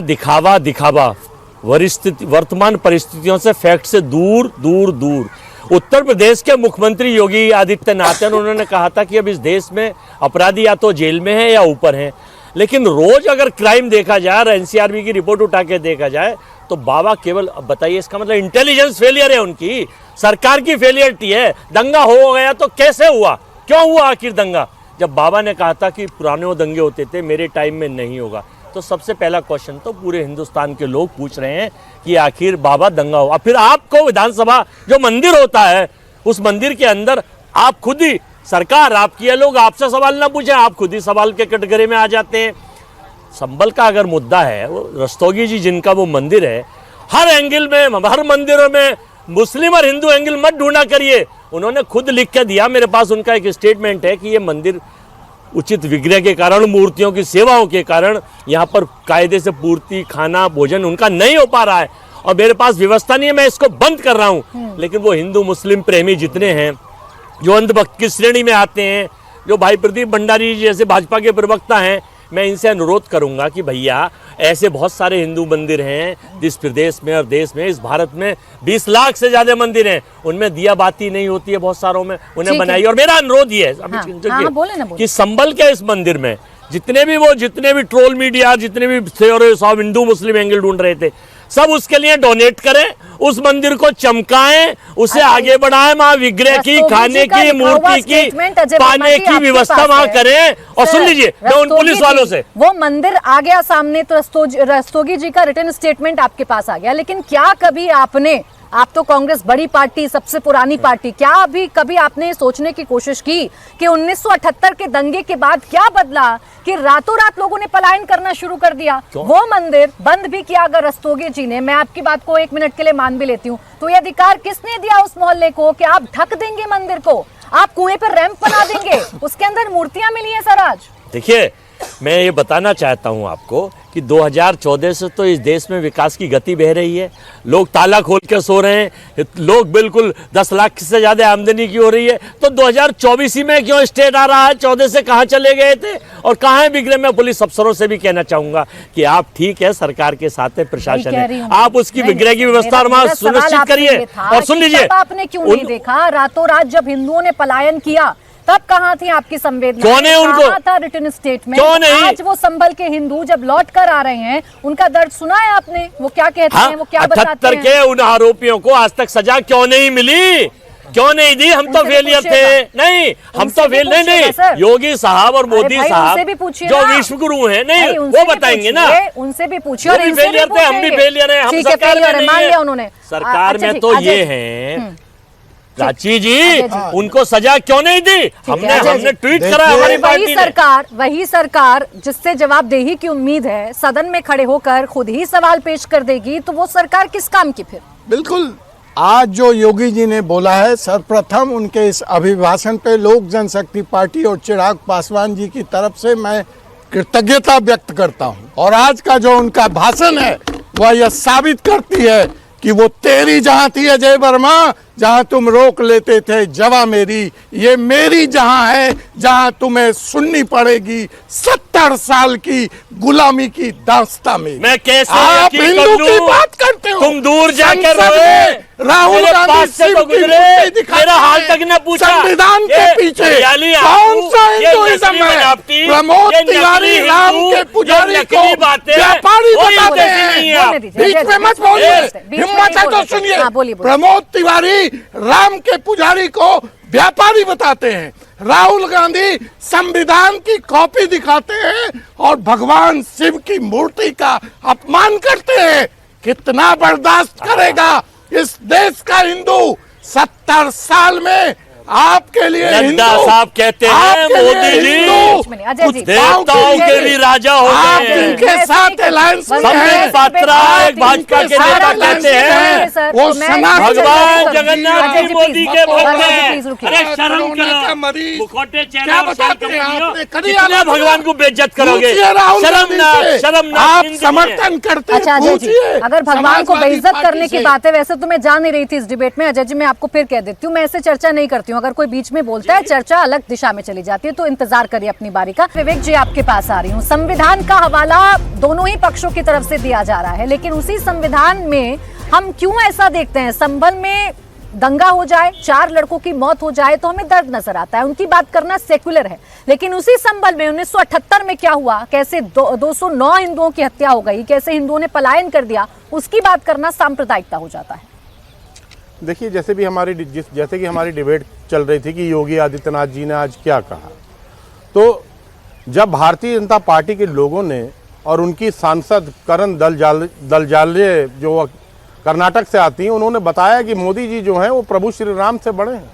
वर्तमान परिस्थितियों से, फैक्ट से दूर। उत्तर प्रदेश के मुख्यमंत्री योगी आदित्यनाथ हैं, उन्होंने कहा था कि अब इस देश में अपराधी या तो जेल में है या ऊपर हैं। लेकिन रोज अगर क्राइम देखा जाए और एनसीआरबी की रिपोर्ट उठा के देखा जाए तो बाबा केवल, बताइए इसका मतलब इंटेलिजेंस फेलियर है उनकी, सरकार की फेलियरिटी है। दंगा हो गया तो कैसे हुआ, क्यों हुआ आखिर दंगा? जब बाबा ने कहा था कि पुराने वो दंगे होते थे, मेरे टाइम में नहीं होगा, तो सबसे पहला क्वेश्चन तो पूरे हिंदुस्तान के लोग पूछ रहे हैं कि आखिर बाबा दंगा हुआ। फिर आपको विधानसभा जो मंदिर होता है उस मंदिर के अंदर आप खुद ही, सरकार आपकी है, लोग आपसे सवाल ना पूछे, आप खुद ही सवाल के कटघरे में आ जाते हैं। संभल का अगर मुद्दा है, वो रस्तोगी जी जिनका वो मंदिर है, हर एंगल में, हर मंदिरों में मुस्लिम और हिंदू एंगल मत ढूंढा करिए। उन्होंने खुद लिख के दिया, मेरे पास उनका एक स्टेटमेंट है कि ये मंदिर उचित विग्रह के कारण, मूर्तियों की सेवाओं के कारण यहाँ पर कायदे से पूर्ति, खाना, भोजन उनका नहीं हो पा रहा है और मेरे पास व्यवस्था नहीं है, मैं इसको बंद कर रहा हूँ। लेकिन वो हिंदू मुस्लिम प्रेमी जितने हैं, जो अंधभक्त की श्रेणी में आते हैं, जो भाई प्रदीप भंडारी जी जैसे भाजपा के प्रवक्ता हैं, मैं इनसे अनुरोध करूंगा कि भैया ऐसे बहुत सारे हिंदू मंदिर हैं इस प्रदेश में और देश में, इस भारत में 20 लाख से ज्यादा मंदिर हैं, उनमें दिया बाती नहीं होती है, बहुत सारों में उन्हें बनाइए। और मेरा अनुरोध ये है कि संभल के इस मंदिर में जितने भी ट्रोल मीडिया, जितने भी थे और सब हिंदू मुस्लिम एंगल ढूंढ रहे थे, सब उसके लिए डोनेट करें, उस मंदिर को चमकाएं, उसे आगे बढ़ाएं, वहां विग्रह की, खाने की, मूर्ति की, पाने की व्यवस्था वहां करें। और सुन लीजिए, मैं उन पुलिस वालों से, वो मंदिर आ गया सामने तो रस्तोगी जी का रिटर्न स्टेटमेंट आपके पास आ गया, लेकिन क्या कभी आपने, आप तो कांग्रेस बड़ी पार्टी, सबसे पुरानी पार्टी, क्या अभी कभी आपने सोचने की कोशिश की कि 1978 के दंगे के बाद क्या बदला कि रातों रात लोगों ने पलायन करना शुरू कर दिया? वो मंदिर बंद भी किया अगर रस्तोगी जी ने, मैं आपकी बात को 1 मिनट के लिए मान भी लेती हूँ, तो ये अधिकार किसने दिया उस मोहल्ले को कि आप ढक देंगे मंदिर को, आप कुएं पर रैंप बना देंगे, उसके अंदर मूर्तियां मिली है सर आज? देखिए, मैं ये बताना चाहता हूं आपको कि 2014 से तो इस देश में विकास की गति बह रही है, लोग ताला खोल के सो रहे हैं, लोग बिल्कुल 10 लाख से ज्यादा आमदनी की हो रही है, तो 2024 ही में क्यों स्टेट आ रहा है? 14 से कहां चले गए थे और कहां है बिगड़े? मैं पुलिस अफसरों से भी कहना चाहूंगा कि आप ठीक है, सरकार के साथ है, प्रशासन है, आप उसकी विग्रह की व्यवस्था सुनिश्चित करिए। और सुन लीजिए, आपने क्यों नहीं देखा रातों रात जब हिंदुओं ने पलायन किया, तब कहाँ थी आपकी संवेदना? क्यों नहीं उनको? कहाँ था रिटन स्टेटमेंट? क्यों नहीं? आज वो संभल के हिंदू जब लौट कर आ रहे हैं, उनका दर्द सुना है आपने? वो क्या कहते हैं, वो क्या बताते 78 हैं? के उन आरोपियों को आज तक सजा क्यों नहीं मिली? क्यों नहीं दी? हम तो उनसे भी फेलियर थे। पूछिएगा। नहीं, हम उनसे तो भी फेल नहीं पूछिएगा सर। नहीं योगी साहब और मोदी भाई, साहब उनसे भी पूछिए जो ना। विश्व गुरु हैं, नहीं भाई, उनसे वो भी बताएंगे ना। पूछिए, उनसे भी पूछिए और वो भी इनसे भी फेलियर थे, हम भी पूछेंगे। फेलियर हैं, हम ठीक है, सरकार में फेलियर है, नहीं मान है। लिया उन्होंने। सरकार अच्छा, में ठीक, तो अजय ये जी। हैं प्राची जी, अजय जी। उनको सजा क्यों नहीं दी? हमने अजय जी। हमने ट्वीट करा हमारी पार्टी ने। वही सरकार जिससे जवाबदेही की उम्मीद है, सदन में खड़े होकर खुद ही सवाल पेश कर देगी, तो वो सरकार किस काम की फिर? बिल्कुल। आज जो योगी जी ने बोला है, सर्वप्रथम उनके इस अभिभाषण पे लोक जनशक्ति पार्टी और चिराग पासवान जी की तरफ से मैं कृतज्ञता व्यक्त करता हूं। और आज का जो उनका भाषण है वह यह साबित करती है कि वो तेरी जहां थी अजय वर्मा, जहां तुम रोक लेते थे जवा मेरी, ये मेरी जहां है जहां तुम्हें सुननी पड़ेगी 70 साल की गुलामी की दास्तां में। मैं कैसे आप यकीन हिंदू कर की लूं? बात करते हो, तुम दूर जाकर संसद रोए। में राहुल मेरे गांधी पास से शिव तो की गुजरे, मूर्ति दिखाते मेरा हाल हैं। तक न पूछा। संविधान के ये पीछे हरियाली कौन आंसू, सा ये हिंदुइज्म नकली है? बनावटी, प्रमोद ये नकली तिवारी राम हिंदू, के पुजारी ये को नकली बातें, व्यापारी कोई बताते उद्देश्य नहीं है। हैं। बोलने दीजिए, बीच अजय में जी, मत बोलिए, बीच में हिम्मत है नहीं तो बोलते। सुनिए। हाँ, बोलिए। प्रमोद तिवारी राम के पुजारी को व्यापारी बताते हैं, राहुल गांधी संविधान की कॉपी दिखाते हैं और भगवान शिव की मूर्ति का अपमान करते हैं। कितना बर्दाश्त करेगा इस देश का हिंदू? 70 साल में आपके लिए नड्डा हिंदू, साहब कहते हैं आपके लिए मोदी जी हिंदू, अजय कुछ जी, देवताओं के भी राजा हो आप गए हैं। इनके साथ अलायंस में संबित हैं। पात्रा आप एक भाजपा इनके के साथ नेता alliance कहते में हैं हैं। वो सनातन भगवान धर्म जगन्नाथ की जी मोदी के भक्त अजय जी, हैं। प्लीज रुकिए। अरे शर्म कोरोना का करो, मरीज मुखौटे चेहरा क्या और शाल बताते हैं कपड़ियों, आपने? कभी कितने आप भगवान को बेइज्जत करोगे? पूछिए राहुल गांधी शर्मनाक, से। शर्मनाक आप जिंदगी है। समर्थन करते हैं, अच्छा अजय जी, पूछिए अगर भगवान को समाजवादी बेइज्जत पार्टी करने की से। बात है, वैसे तो मैं जा नहीं रही थी इस डिबेट में अजय जी, मैं आपको फिर कह देती हूँ, मैं ऐसे चर्चा नहीं करती हूँ। अगर कोई बीच में बोलता है, चर्चा अलग दिशा में चली जाती है, तो इंतजार करिए अपनी बारी का। विवेक जी, आपके पास आ रही हूँ। संविधान का हवाला दोनों ही पक्षों की तरफ से दिया जा रहा है, लेकिन उसी संविधान में हम क्यों ऐसा देखते हैं, संभल में दंगा हो जाए, 4 लड़कों की मौत हो जाए तो हमें दर्द नजर आता है, उनकी बात करना सेक्युलर है। लेकिन उसी संभल में 1978 में क्या हुआ, कैसे 209 हिंदुओं की हत्या हो गई, कैसे हिंदुओं ने पलायन कर दिया, उसकी बात करना सांप्रदायिकता हो जाता है। देखिए, जैसे कि हमारी डिबेट चल रही थी कि योगी आदित्यनाथ जी ने आज क्या कहा, तो जब भारतीय जनता पार्टी के लोगों ने और उनकी सांसद करण दलजाले जो कर्नाटक से आती हैं, उन्होंने बताया कि मोदी जी जो हैं वो प्रभु श्री राम से बड़े हैं,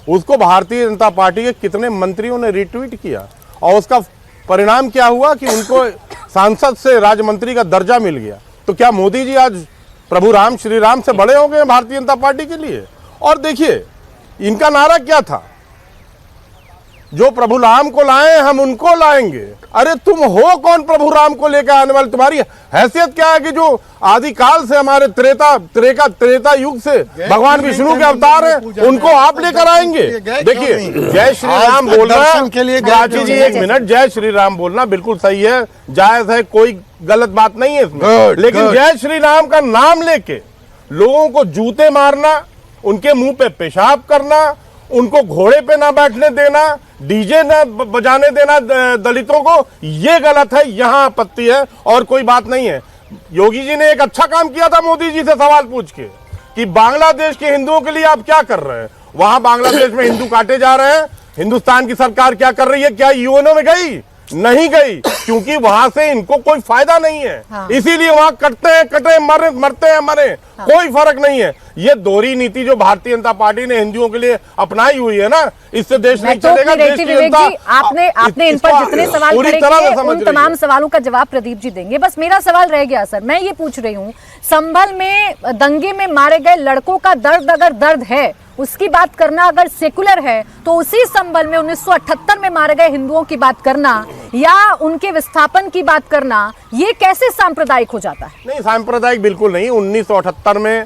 उसको भारतीय जनता पार्टी के कितने मंत्रियों ने रिट्वीट किया और उसका परिणाम क्या हुआ कि उनको सांसद से राज्य मंत्री का दर्जा मिल गया। तो क्या मोदी जी आज प्रभु राम श्री राम से बड़े हो गए भारतीय जनता पार्टी के लिए? और देखिए, इनका नारा क्या था, जो प्रभु राम को लाए हम उनको लाएंगे। अरे तुम हो कौन प्रभु राम को लेकर आने वाले? तुम्हारी हैसियत क्या है कि जो आदिकाल से हमारे त्रेता युग से भगवान विष्णु के अवतार हैं, उनको आप लेकर आएंगे? देखिए, जय श्री राम बोलना के लिए प्राची जी, एक मिनट, जय श्री राम बोलना बिल्कुल सही है, जायज है, कोई गलत बात नहीं है इसमें। लेकिन जय श्री राम का नाम लेके लोगों को जूते मारना, उनके मुंह पे पेशाब करना, उनको घोड़े पे ना बैठने देना, डीजे ना बजाने देना दलितों को, ये गलत है, यहां आपत्ति है और कोई बात नहीं है। योगी जी ने एक अच्छा काम किया था मोदी जी से सवाल पूछ के कि बांग्लादेश के हिंदुओं के लिए आप क्या कर रहे हैं? वहां बांग्लादेश में हिंदू काटे जा रहे हैं, हिंदुस्तान की सरकार क्या कर रही है? क्या यूएनओ में गई? नहीं गई, क्योंकि वहां से इनको कोई फायदा नहीं है। हाँ। इसीलिए वहां कटे मरते हैं मरे, हाँ। कोई फर्क नहीं है। ये दोहरी नीति जो भारतीय जनता पार्टी ने हिंदुओं के लिए अपनाई हुई है ना, इससे देश नहीं चलेगा। देश की विवेक जनता जी, आपने इन पर जितने सवाल पूरी करे तरह से किए, समझ उन रही तमाम है। सवालों का जवाब प्रदीप जी देंगे। बस मेरा सवाल रह गया सर, मैं ये पूछ रही हूँ, संभल में दंगे में मारे गए लड़कों का दर्द अगर दर्द है, उसकी बात करना अगर सेकुलर है, तो उसी संभल में 1978 में मारे गए हिंदुओं की बात करना या उनके विस्थापन की बात करना, ये कैसे सांप्रदायिक हो जाता है? नहीं, सांप्रदायिक बिल्कुल नहीं। 1978 में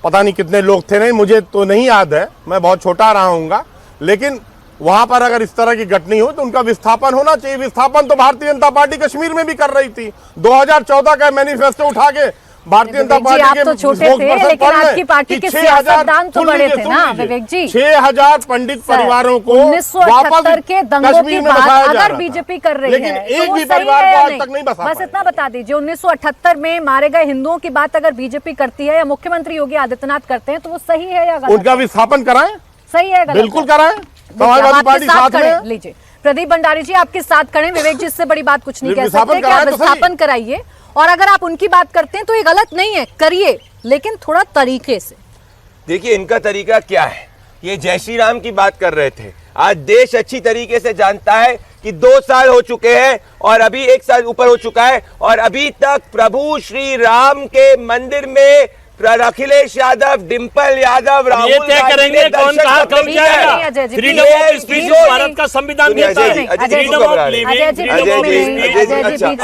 पता नहीं कितने लोग थे, नहीं मुझे तो नहीं याद है, मैं बहुत छोटा रहा हूँगा, लेकिन वहां पर अगर इस तरह की घटना हो तो उनका विस्थापन होना चाहिए। विस्थापन तो भारतीय जनता पार्टी कश्मीर में भी कर रही थी। 2014 का मैनिफेस्टो उठा के भारतीय जनता विवेक जी, पार्टी आप तो छोटे थे, लेकिन आपकी पार्टी के सियासतदान तो बड़े थे ना विवेक जी। 6,000 पंडित परिवारों को 1978 के दंगों के कश्मीर में बाद बसाया जा अगर रहा बीजेपी था। कर रही लेकिन है एक तो भी वो सही परिवार है को या आज नहीं? तक नहीं बसा बस पाया। इतना बता दीजिए, 1978 में मारे गए हिंदुओं की बात अगर बीजेपी करती है या मुख्यमंत्री योगी आदित्यनाथ करते हैं तो वो सही है या गलत? उनका विस्थापन कराएं, सही है गलत? बिल्कुल कराएं। समाजवादी पार्टी साथ में। लीजिए प्रदीप भंडारी जी आपके साथ खड़े, विवेक जी इससे बड़ी बात कुछ नहीं कह विस्थापन सकते कि आप कराएं तो सही। विस्थापन कराइए, और अगर आप उनकी बात करते हैं तो ये गलत नहीं है, करिए, लेकिन थोड़ा तरीके से। देखिए इनका तरीका क्या है, ये जय श्री राम की बात कर रहे थे। आज देश अच्छी तरीके से जानता है कि 2 साल हो चुके हैं और अभी 1 साल ऊपर हो चुका है और अभी तक प्रभु श्री राम के मंदिर में अखिलेश यादव, डिंपल यादव, राहुल ये तय करेंगे कौन कहाँ कब जाएगा। Ajay ji, freedom of speech Bharat का संविधान देता है। Freedom of living,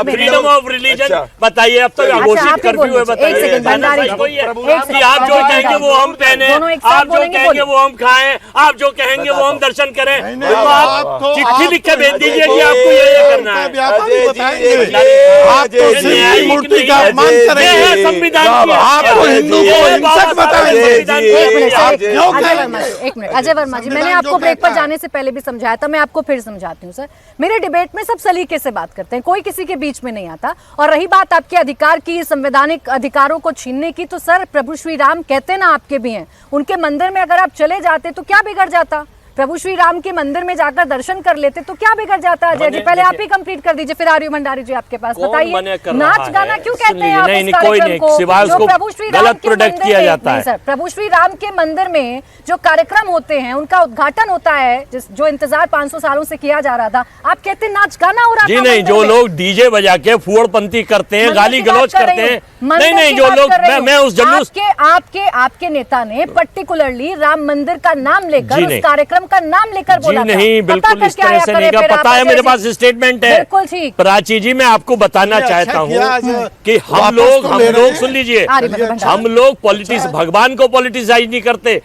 freedom of religion. बताइए अब तक घोषित कर्फ्यू है, बताइए कि आप जो कहेंगे वो हम पहने, आप जो कहेंगे वो हम खाएं, आप जो कहेंगे वो हम दर्शन करें। तो आप चिट्ठी लिख के भेज दीजिए कि आपको ये करना है। आप तो सिर्फ मूर्ति का अपमान करेंगे, संविधान हिंदू को हिंसक बताएंगे। एक मिनट अजय वर्मा जी, मैंने आपको ब्रेक पर जाने से पहले भी समझाया था, मैं आपको फिर समझाती हूँ सर। मेरे डिबेट में सब सलीके से बात करते हैं, कोई किसी के बीच में नहीं आता। और रही बात आपके अधिकार की, संवैधानिक अधिकारों को छीनने की, तो सर प्रभु श्री राम कहते ना आपके भी हैं, उनके मंदिर में अगर आप चले जाते तो क्या बिगड़ जाता? प्रभु श्री राम के मंदिर में जाकर दर्शन कर लेते तो क्या बिगड़ जाता? अजय जी पहले आप ही कंप्लीट कर दीजिए, फिर आर्य भंडारी जी आपके पास। बताइए नाच गाना क्यों कहते हैं आप इस कार्यक्रम को, जो प्रभु श्री राम के प्रोडक्ट किया जाता है? सर प्रभु श्री राम के मंदिर में जो कार्यक्रम होते हैं उनका उद्घाटन होता है, जो इंतजार 500 सालों से किया जा रहा था, आप कहते नाच गाना हो रहा था? जी नहीं, जो लोग डीजे बजा के फुअड़पंथी करते हैं, गाली गलौज करते हैं, नहीं जो लोग, मैं उस जुलूस आपके नेता ने पर्टिकुलरली राम मंदिर का नाम लेकर, उस कार्यक्रम का नाम लेकर बोला जी नहीं, था। बिल्कुल इस तरह से नहीं कहा। पता है, मेरे पास स्टेटमेंट है। बिल्कुल ठीक। प्राची जी, मैं आपको बताना चाहता हूँ कि हम लोग सुन लीजिए, हम लोग भगवान को पॉलिटिसाइज नहीं करते।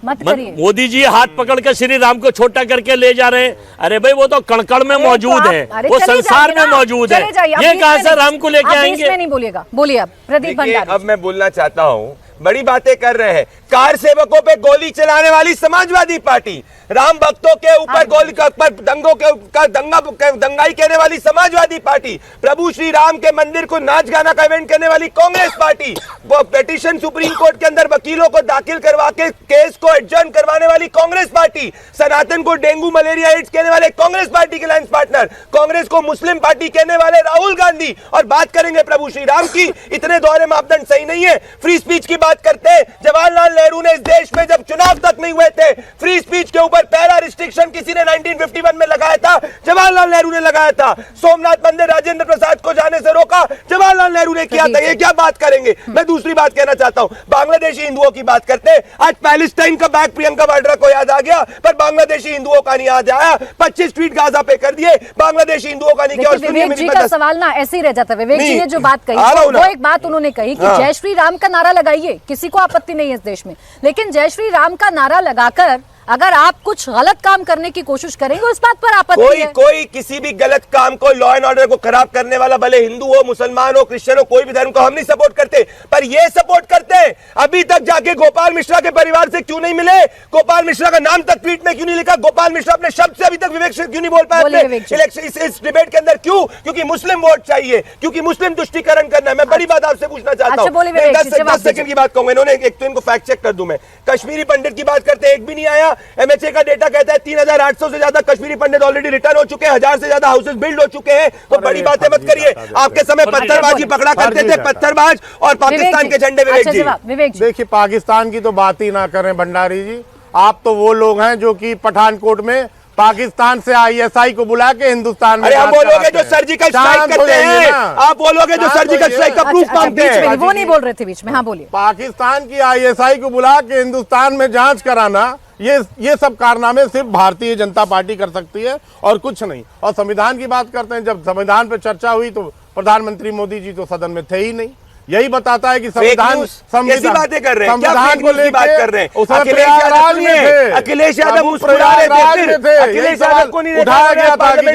मत करिए। मोदी जी हाथ पकड़ के श्री राम को छोटा करके ले जा रहे हैं। अरे भाई वो तो कणकण में मौजूद है, वो संसार में मौजूद है, ये कहां से राम को लेके आएंगे? नहीं बोलिएगा, बोलिए अब प्रदीप भंडारी। अब मैं बोलना चाहता हूँ, बड़ी बातें कर रहे हैं। कार सेवकों पे गोली चलाने वाली समाजवादी पार्टी, राम भक्तों के ऊपर गोली पर दंगों के दंगाई कहने वाली समाजवादी पार्टी, प्रभु श्री राम के मंदिर को नाच गाना का इवेंट करने वाली कांग्रेस पार्टी, वो पिटीशन सुप्रीम कोर्ट के अंदर वकीलों को दाखिल करवा के केस को एडजर्न करवाने वाली कांग्रेस पार्टी, सनातन को डेंगू मलेरिया एड्स कहने वाले कांग्रेस पार्टी के लाइंस पार्टनर, कांग्रेस को मुस्लिम पार्टी कहने वाले राहुल गांधी। और बात करेंगे प्रभु श्री राम की, इतने दोहरे मापदंड सही नहीं है। फ्री स्पीच की बात करते हैं, जवाहरलाल नेहरू ने इस देश में जब चुनाव तक नहीं हुए थे, फ्री स्पीच के ऊपर पहला रिस्ट्रिक्शन किसी ने 1951 में लगाया था, जवाहरलाल नेहरू ने लगाया था। सोमनाथ मंदिर राजेंद्र प्रसाद को जाने से रोका, जवाहरलाल नेहरू ने किया था। ये क्या बात करेंगे? मैं दूसरी बात कहना चाहता हूं, बांग्लादेशी हिंदुओं की बात करते हैं। आज पैलेस्टाइन का बैग प्रियंका वाड्रा को याद आ गया, पर बांग्लादेशी हिंदुओं का नहीं याद आया। 25 ट्वीट गाजा पे कर दिए, बांग्लादेशी हिंदुओं का नहीं किया। विवेक जी का सवाल ना ऐसे ही रह जाता है। विवेक जी ने जो बात कही, वो एक बात उन्होंने कही कि जय श्री राम का नारा लगाइए, किसी को आपत्ति नहीं है इस देश में, लेकिन जय श्री राम का नारा लगाकर अगर आप कुछ गलत काम करने की कोशिश करेंगे उस बात पर आपत्ति है। कोई किसी भी गलत काम को, लॉ एंड ऑर्डर को खराब करने वाला, भले हिंदू हो, मुसलमान हो, क्रिश्चियन हो, कोई भी धर्म को हम नहीं सपोर्ट करते, पर ये सपोर्ट करते हैं। अभी तक जाके गोपाल मिश्रा के परिवार से क्यों नहीं मिले? गोपाल मिश्रा का नाम तक ट्वीट में क्यों नहीं लिखा? गोपाल मिश्रा अपने शब्द से अभी तक विवेक से क्यों नहीं बोल पाए इलेक्शन इस डिबेट के अंदर? क्यों? क्योंकि मुस्लिम वोट चाहिए, क्योंकि मुस्लिम तुष्टीकरण करना है। मैं बड़ी बात आपसे पूछना चाहता हूँ, 10 सेकंड की बात कहूंगा। इन्होंने एक तो इनको फैक्ट चेक कर दूं मैं, कश्मीरी पंडित की बात करते, एक भी नहीं आया। एमएचए का कहता है 3,800 से ज्यादा कश्मीरी पंडित ऑलरेडी रिटर्न हो चुके हैं, 1000 से ज्यादा हाउसेस बिल्ड हो चुके हैं। तो बड़ी बातें मत करिए। आपके समय पत्थरबाजी पकड़ा करते थे, पत्थरबाज और पाकिस्तान के झंडे। विवेक जी देखिए, पाकिस्तान की तो बात ही ना करें भंडारी जी। आप तो वो लोग हैं जो कि पठानकोट में पाकिस्तान से ISI को बुला के हिंदुस्तान में, अरे हम वो लोग हैं जो सर्जिकल स्ट्राइक करते हैं, आप वो लोग हैं जो सर्जिकल स्ट्राइक का प्रूफ मांगते हैं। वो नहीं बोल रहे थे बीच में, हाँ बोलिए। पाकिस्तान की ISI को बुला के हिंदुस्तान में जांच कराना, ये सब कारनामे सिर्फ भारतीय जनता पार्टी कर सकती है और कुछ नहीं। और संविधान की बात करते हैं, जब संविधान पर चर्चा हुई तो प्रधानमंत्री मोदी जी तो सदन में थे ही नहीं, यही बताता है कि संविधान कैसी बातें कर रहे हैं, क्या संविधान फेक को न्यूज़ की बात लेकर कर रहे हैं? उसमें अखिलेश यादव सुनिए, अखिलेश यादव मुस्कुरा रहे थे, फिर अखिलेश यादव को नहीं उठाया गया था कि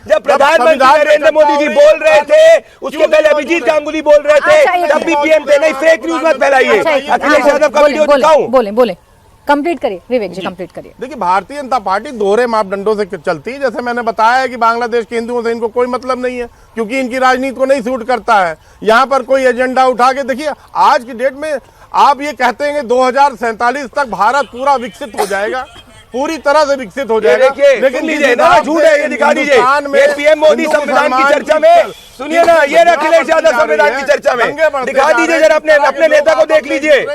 जब प्रधानमंत्री नरेंद्र मोदी जी बोल रहे थे, उसके पहले अभिजीत गांगुली बोल रहे थे, तब भी पीएम थे। नहीं, फेक न्यूज मत फैलाइए। अखिलेश यादव का वीडियो दिखाऊं? बोले कंप्लीट करिए विवेक जी, कंप्लीट करिए। देखिए, भारतीय जनता पार्टी दोहरे मापदंडों से चलती है। जैसे मैंने बताया है कि बांग्लादेश के हिंदुओं से इनको कोई मतलब नहीं है, क्योंकि इनकी राजनीति को नहीं सूट करता है। यहाँ पर कोई एजेंडा उठा के देखिए, आज की डेट में आप ये कहते हैं कि 2047 तक भारत पूरा विकसित हो जाएगा, पूरी तरह से विकसित हो जाएगा। लेकिन झूठ है, ये दिखा दीजिए। ये पीएम मोदी संविधान की चर्चा में सुनिए ना, ये अखिलेश यादव संविधान की चर्चा में दिखा दीजिए जरा, अपने नेता को देख लीजिए।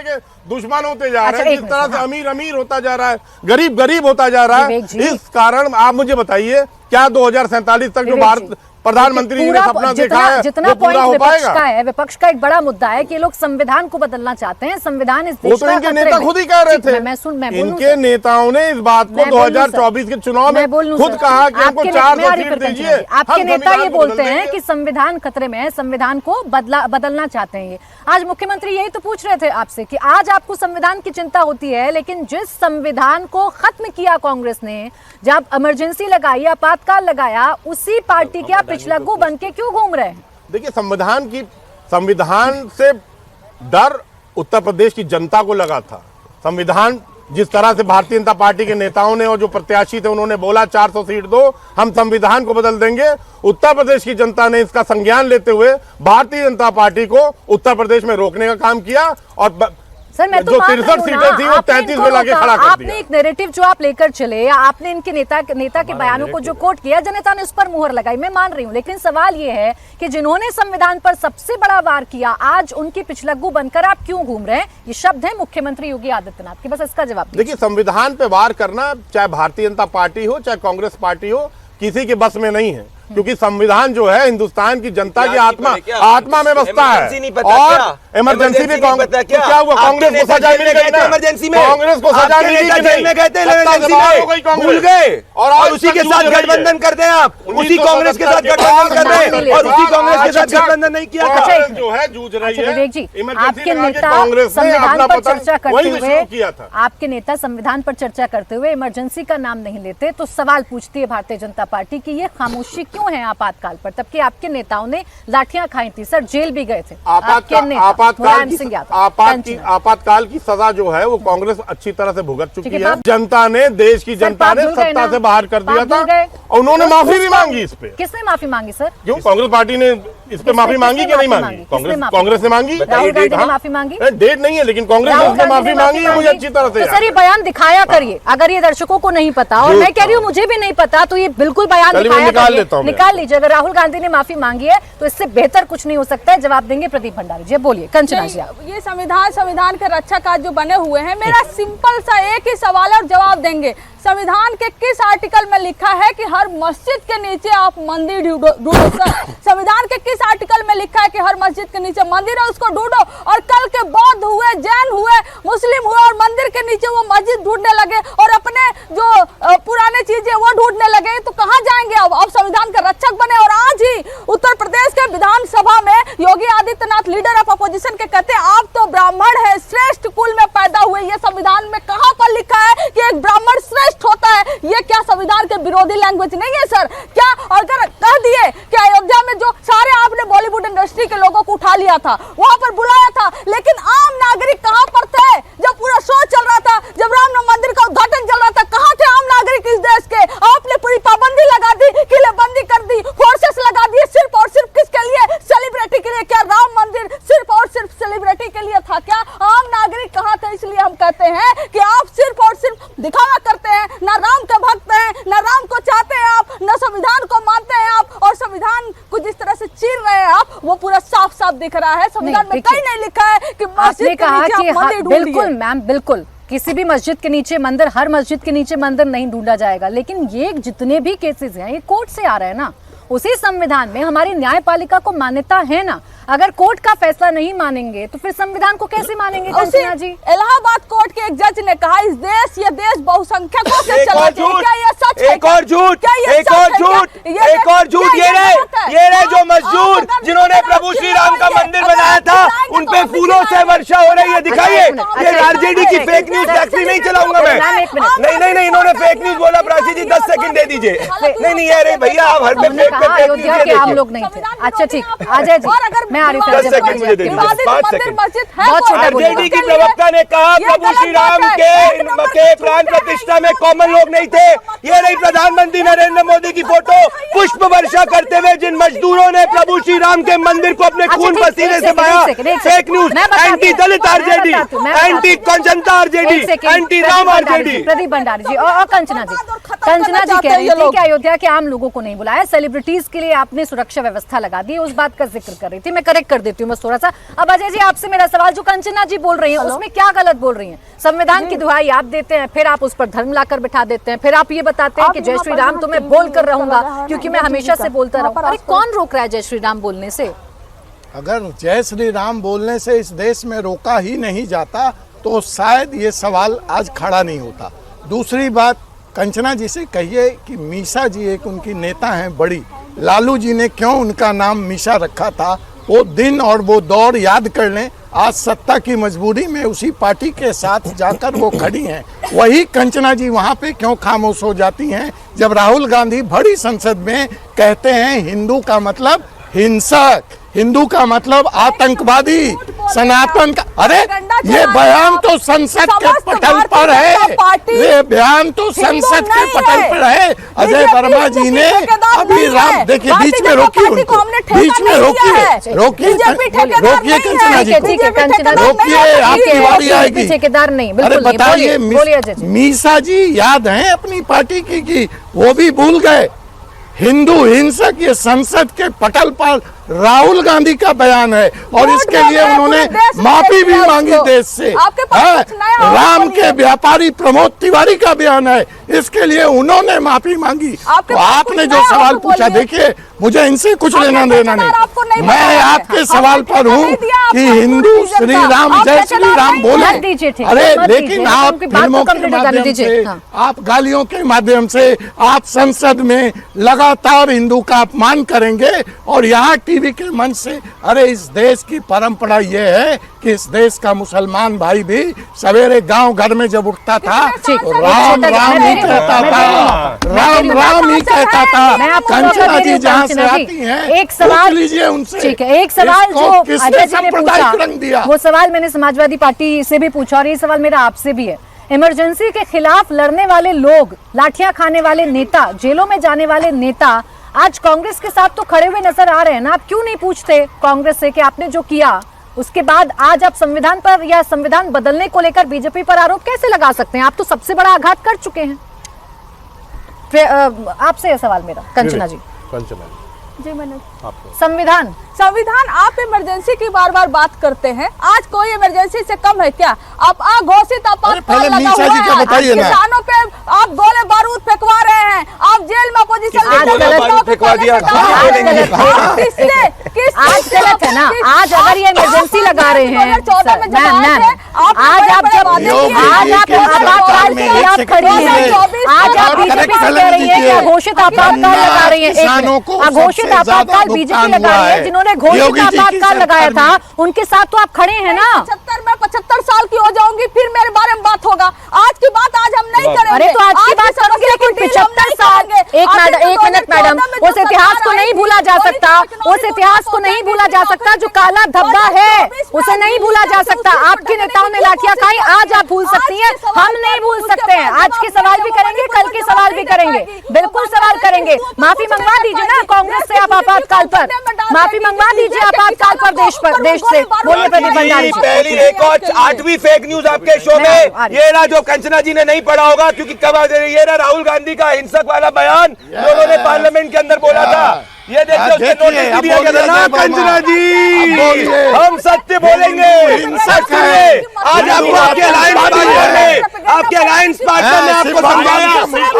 दुश्मन होते जा रहे हैं, जिस तरह से अमीर अमीर होता जा रहा है, गरीब गरीब होता जा रहा है। इस कारण आप मुझे बताइए, क्या 2047 तक जो भारत प्रधानमंत्री जी ने सपना देखा है जितना वो पूरा हो पाएगा? विपक्ष का एक बड़ा मुद्दा है कि लोग संविधान को बदलना चाहते हैं। संविधान इस देश वो तो इनके नेता खुद ही कह रहे थे। इनके नेताओं ने इस बात को 2024 के चुनाव में खुद कहा कि हमको 400 सीट दीजिए। आपके नेता ये बोलते हैं कि संविधान खतरे में है, संविधान को बदलना चाहते हैं। आज मुख्यमंत्री यही तो पूछ रहे थे आपसे कि आज आपको संविधान की चिंता होती है, लेकिन जिस संविधान को खत्म किया कांग्रेस ने, जब इमरजेंसी लगाई, आपातकाल लगाया, उसी पार्टी के आप पिछलग्गू बन के क्यों घूम रहे हैं? देखिए, संविधान से डर उत्तर प्रदेश की जनता को लगा था। संविधान जिस तरह से भारतीय जनता पार्टी के नेताओं ने और जो प्रत्याशी थे उन्होंने बोला 400 सीट दो, हम संविधान को बदल देंगे, उत्तर प्रदेश की जनता ने इसका संज्ञान लेते हुए भारतीय जनता पार्टी को उत्तर प्रदेश में रोकने का काम किया और सर, मैं तो जो मान 63 सीटें थी वो 33 में लाके खड़ा कर दिया। आपने एक नैरेटिव जो आप लेकर चले, आपने इनके नेता के बयानों को जो कोट किया, जनता ने उस पर मुहर लगाई, मैं मान रही हूँ। लेकिन सवाल ये है कि जिन्होंने संविधान पर सबसे बड़ा वार किया, आज उनकी पिछलग्गू बनकर आप क्यों घूम रहे हैं? ये शब्द है मुख्यमंत्री योगी आदित्यनाथ के, बस इसका जवाब दीजिए। देखिए, संविधान पे वार करना चाहे भारतीय जनता पार्टी हो चाहे कांग्रेस पार्टी हो, किसी के बस में नहीं है, क्योंकि संविधान जो है हिंदुस्तान की जनता की आत्मा में बसता है। और इमरजेंसी भी क्या हुआ? कांग्रेस को सजा मिल गई ना, इमरजेंसी में कांग्रेस को सजा मिली कि नहीं? भूल गए और उसी के साथ गठबंधन करते हैं आप, उसी कांग्रेस के साथ गठबंधन कर रहे हैं और उसी कांग्रेस के साथ गठबंधन नहीं किया। कांग्रेस जो है जूझ रही है। विवेक जी, आपके नेता संविधान पर चर्चा करते हुए, आपके नेता संविधान पर चर्चा करते हुए इमरजेंसी का नाम नहीं लेते, तो सवाल पूछती है भारतीय जनता पार्टी की ये खामोशी क्यों है आपातकाल पर? तब कि आपके नेताओं ने लाठियां खाई थी, सर जेल भी गए थे। आपातकाल की सजा जो है वो कांग्रेस अच्छी तरह से भुगत चुकी है। जनता ने, देश की जनता ने सत्ता से बाहर कर दिया था और उन्होंने माफी भी मांगी इस पे। किसने माफी मांगी सर? क्यों कांग्रेस पार्टी ने इस पे माफी मांगी कि नहीं मांगी? कांग्रेस ने मांगी, राहुल गांधी ने माफी मांगी। डेट नहीं है, लेकिन कांग्रेस ने उसने माफी मांगी है मुझे अच्छी तरह से। तो सर ये बयान दिखाया करिए, अगर ये दर्शकों को नहीं पता और मैं कह रही हूँ मुझे भी नहीं पता, तो ये बिल्कुल बयान निकाल लीजिए। अगर राहुल गांधी ने माफी मांगी है तो इससे बेहतर कुछ नहीं हो सकता है। जवाब देंगे प्रदीप भंडारी जी, बोलिए। कंचना जी, ये संविधान के रक्षक आज जो बने हुए हैं, मेरा सिंपल सा एक ही सवाल है और जवाब देंगे। संविधान के किस आर्टिकल में लिखा है कि हर मस्जिद के नीचे आप मंदिर ढूंढो? सर, संविधान के किस आर्टिकल में लिखा है कि हर मस्जिद के नीचे मंदिर है, उसको ढूंढो? और कल के बौद्ध हुए, जैन हुए, मुस्लिम हुए और मंदिर के नीचे वो मस्जिद ढूंढने लगे और अपने जो पुराने चीजें वो ढूंढने लगे, तो कहाँ जाएंगे? अब संविधान के रक्षक बने। और आज ही उत्तर प्रदेश के विधानसभा में Yogi Adityanath, leader of opposition, के कहते हैं आप तो ब्राह्मण है, श्रेष्ठ कुल में पैदा हुए। ये संविधान में कहाँ पर लिखा है कि एक ब्राह्मण श्रेष्ठ होता है? ये क्या संविधान के विरोधी लैंग्वेज नहीं है सर? क्या अगर कह दिए कि अयोध्या में जो सारे आपने बॉलीवुड इंडस्ट्री के लोगों को उठा लिया था, वहां पर बुलाया था, लेकिन आम नागरिक कहां पर थे जब पूरा शो चल रहा था, जब राम मंदिर का उद्घाटन चल रहा था? कहां थे आम नागरिक इस देश के? आपने पूरी पाबंदी लगा दी, किलेबंदी कर दी, फोर्सेस लगा दिए, सिर्फ और सिर्फ किसके लिए? सेलिब्रिटी के लिए। क्या राम मंदिर सिर्फ और सिर्फ सेलिब्रिटी के लिए था क्या? आम नागरिक कहां थे? इसलिए हम कहते हैं कि आप सिर्फ और सिर्फ दिखावा करते हैं, ना राम के भक्त हैं, ना राम को चाहते हैं आप, ना संविधान को मानते हैं आप, और संविधान को जिस तरह से चीर रहे हैं आप, वो पूरा साफ साफ दिख रहा है। संविधान में कहीं नहीं लिखा है कि मस्जिद के नीचे आप मंदिर ढूंढिए। बिल्कुल मैम, बिल्कुल किसी भी मस्जिद के नीचे मंदिर, हर मस्जिद के नीचे मंदिर नहीं ढूंढा जाएगा। लेकिन ये जितने भी केसेस हैं ये कोर्ट से आ रहे हैं ना, उसी संविधान में हमारी न्यायपालिका को मान्यता है ना। अगर कोर्ट का फैसला नहीं मानेंगे तो फिर संविधान को कैसे मानेंगे? कंचना जी, इलाहाबाद कोर्ट के एक जज ने कहा ये देश बहुसंख्यकों से एक चला और चाहिए। झूठ, क्या ये सच है? एक और झूठ, क्या ये एक सच और है? झूठ, क्या एक और झूठ, क्या ये रहे जो आप मजदूर अगर जिन्होंने प्रभु श्री राम का मंदिर बनाया था उन पे फूलों से वर्षा हो रही है, दिखाइए। ये आरजेडी की फेक न्यूज टैक्सी नहीं चलाऊंगा मैं। नहीं, इन्होंने फेक न्यूज बोला। प्राची जी 10 सेकंड दे दीजिए। नहीं अरे भैया आप हर में फेक कहा अयोध्या के आम लोग नहीं थे। अच्छा ठीक, अजय जी मैं आ रही हूँ। 10 सेकंड मुझे दे दीजिए, 5 सेकंड। बहुत छोटा बोलिए। आरजेडी की प्रवक्ता ने कहा प्रभु श्री राम के प्राण प्रतिष्ठा में कॉमन लोग नहीं थे। ये नहीं प्रधानमंत्री नरेंद्र मोदी की फोटो पुष्प वर्षा करते हुए जिन मजदूरों ने प्रभु श्री राम के मंदिर को अपने खून पसीने से बहाया। Fake news, anti Dalit RJD, anti Janata RJD, anti Ram RJD. Pradeep Bhandari ji और कंचना जी कह रही थी कि अयोध्या के आम लोगों को नहीं बुलाया, सेलिब्रिटीज के लिए आपने सुरक्षा व्यवस्था लगा दी, उस बात का जिक्र कर रही थी। मैं करेक्ट कर देती हूँ बस थोड़ा सा। अब अजय जी आपसे मेरा सवाल, जो कंचना जी बोल रही हैं उसमें क्या गलत बोल रही हैं? संविधान की दुहाई आप देते हैं, फिर आप उस पर धर्म लाकर बिठा देते हैं, फिर आप ये बताते हैं कि जय श्री राम तो मैं बोल कर रहूंगा क्योंकि मैं हमेशा से बोलता रहूं। अरे कौन रोक रहा है जय श्री राम बोलने से? अगर जय श्री राम बोलने से इस देश में रोका ही नहीं जाता तो शायद ये सवाल आज खड़ा नहीं होता। दूसरी बात, कंचना जी से कहिए कि मीसा जी एक उनकी नेता हैं बड़ी, लालू जी ने क्यों उनका नाम मीसा रखा था वो दिन और वो दौर याद कर लें। आज सत्ता की मजबूरी में उसी पार्टी के साथ जाकर वो खड़ी हैं। वही कंचना जी वहाँ पे क्यों खामोश हो जाती हैं जब राहुल गांधी बड़ी संसद में कहते हैं हिंदू का मतलब हिंसक, हिंदू का मतलब आतंकवादी, सनातन का। अरे ये बयान तो संसद के पटल पर है, ये बयान तो संसद के पटल पर है। अजय वर्मा जी ने अभी राम, देखिए बीच में रोकी उनको, बीच में रोकिए कंचना जी को, रोकिए, आपकी बारी आएगी। ठेकेदार नहीं, अरे बताइए, मीसा जी याद है अपनी पार्टी की वो भी भूल गए। हिंदू हिंसक ये संसद के पटल पर राहुल गांधी का बयान है और इसके लिए उन्होंने माफी भी मांगी देश से। राम के व्यापारी प्रमोद तिवारी का बयान है, इसके लिए उन्होंने माफी मांगी। तो आपने जो सवाल पूछा, देखिए मुझे इनसे कुछ लेना देना नहीं, मैं आपके सवाल पर हूँ कि हिंदू श्री राम जय श्री राम बोले। अरे लेकिन आप फिल्मों के माध्यम से, आप गालियों के माध्यम से, आप संसद में लगातार हिंदू का अपमान करेंगे और यहाँ टीवी के मंच से। अरे इस देश की परंपरा ये है कि इस देश का मुसलमान भाई भी सवेरे गांव घर में जब उठता था राम राम ही कहता था, राम राम ही कहता था। कंचना जी जहाँ से आती हैं, एक सवाल लीजिए उनसे। ठीक है, एक सवाल जो अजय जी ने पूछा वो सवाल मैंने समाजवादी पार्टी से भी पूछा और ये सवाल मेरा आपसे भी है। इमरजेंसी के खिलाफ लड़ने वाले लोग, लाठियां खाने वाले नेता, जेलों में जाने वाले नेता आज कांग्रेस के साथ तो खड़े हुए नजर आ रहे हैं ना। आप क्यों नहीं पूछते कांग्रेस से कि आपने जो किया उसके बाद आज आप संविधान पर या संविधान बदलने को लेकर बीजेपी पर आरोप कैसे लगा सकते हैं? आप तो सबसे बड़ा आघात कर चुके हैं। आपसे यह सवाल मेरा, कंचना जी। जी मैंने संविधान आप इमरजेंसी की बार बार बात करते हैं, आज कोई इमरजेंसी से कम है क्या? आप अघोषित आपातकाल लगा हुआ है, किसानों पे आप गोले बारूद फेंकवा रहे हैं, आप जेल में अपोजिशन आज गलत है ना। आज अगर ये इमरजेंसी लगा रहे हैं, आज आप जब आज आप आपातकाल के खिलाफ खड़ी हैं, आज आप बीजेपी से कह रही है कि अघोषित आपातकाल लगा रही है। अघोषित आपातकाल बीजेपी लगा रही है, जिन्होंने घोषित आपातकाल लगाया था उनके साथ तो आप खड़े हैं ना। 75 साल की हो जाऊंगी फिर मेरे बारे में बात होगा, आज की बात आज हम नहीं करेंगे। अरे तो आज की बात करोगे, लेकिन 75 साल, एक मिनट मैडम, उस इतिहास को नहीं भूला जा सकता, उस इतिहास को नहीं भूला जा सकता जो काला धब्बा है, उसे नहीं भूला जा सकता। आपके नेताओं ने लाठियां खाई, आज आप भूल सकती हैं, हम नहीं भूल सकते हैं। आज के सवाल भी करेंगे, कल के सवाल भी करेंगे, बिल्कुल सवाल करेंगे। माफी मंगवा दीजिए ना कांग्रेस से, आप आपातकाल पर माफी मंगवा दीजिए, आपातकाल पर देश से बोलिए। प्रदीप भंडारी जी, पहली एक और 8वीं फेक न्यूज आपके शो में ये ना, जो कंचना जी ने नहीं पढ़ा होगा क्योंकि कब ये ना राहुल गांधी का हिंसक वाला बयान जो उन्होंने पार्लियामेंट के अंदर बोला था, ये देखिए उसके नोटिस भी दिया गया था। कंचना जी हम सत्य बोलेंगे, हिंसक है। आज आपको आपके अलायंस पार्टनर ने, आपको समझाया।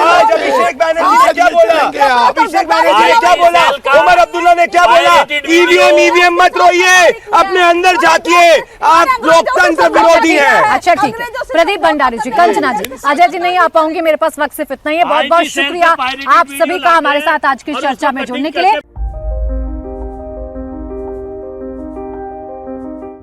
आज अभिषेक बैनर्जी ने क्या बोला? अभिषेक बैनर्जी जी ने क्या बोला, उमर अब्दुल्ला ने क्या बोला, ईवीएम मत रोइए, अपने अंदर झांकिए, आप लोकतंत्र विरोधी हैं। अच्छा ठीक है, प्रदीप भंडारी जी, कंचना जी, अजय जी नहीं आ पाऊंगी, मेरे पास वक्त सिर्फ इतना ही है। बहुत बहुत शुक्रिया आप सभी का हमारे साथ आज की चर्चा में जुड़ने के लिए।